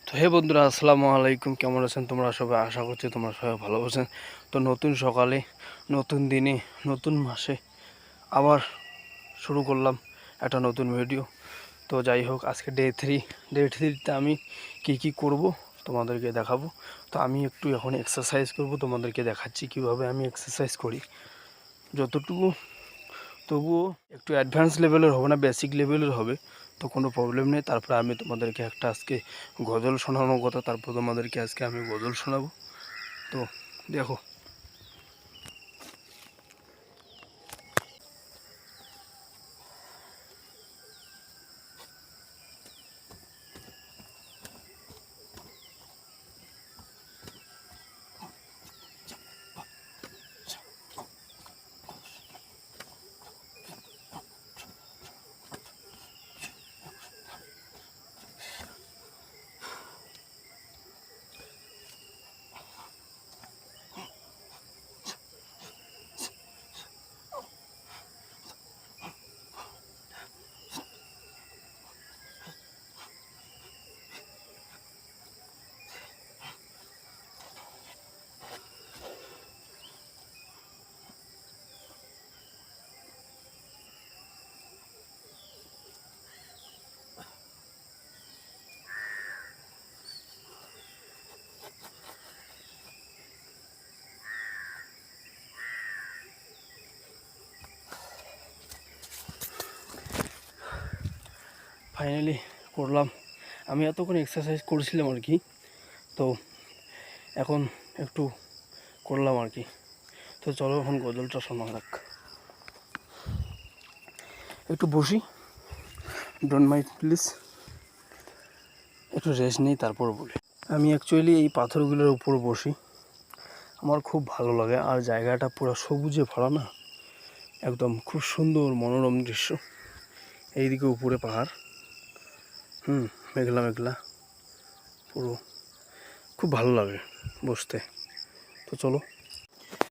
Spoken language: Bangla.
তো হে বন্ধুরা, আসসালামু আলাইকুম। কেমন আছেন তোমরা সবাই? আশা করছি তোমরা সবাই ভালো আছেন। তো নতুন সকালে, নতুন দিনে, নতুন মাসে আবার শুরু করলাম একটা নতুন ভিডিও। তো যাই হোক, আজকে ডে থ্রিতে আমি কি করব তোমাদেরকে দেখাবো। তো আমি একটু এখন এক্সারসাইজ করব, তোমাদেরকে দেখাচ্ছি কিভাবে আমি এক্সারসাইজ করি। যতটুকু, তবুও একটু অ্যাডভান্স লেভেলের হবে না, বেসিক লেভেলের হবে। তো কোনো প্রবলেম নেই। তারপরে আমি তোমাদেরকে একটা আজকে গজল শোনানোর কথা, তারপর তোমাদেরকে আজকে আমি গজল শোনাবো। তো দেখো, ফাইনালি করলাম। আমি এতক্ষণ এক্সারসাইজ করছিলাম আর কি, তো এখন একটু করলাম আর কি। তো চলো এখন গজলটা শোনা যাক। একটু বসি, ডোন্ট মাইন্ড প্লিজ, একটু রেস্ট নিই তারপর বলি। আমি অ্যাকচুয়ালি এই পাথরগুলোর উপর বসি, আমার খুব ভালো লাগে। আর জায়গাটা পুরো সবুজে ভরা না, একদম খুব সুন্দর মনোরম দৃশ্য। এইদিকে উপরে পাহাড়, মেঘলা মেঘলা পুরো, খুব ভালো লাগে বসতে। তো চলো।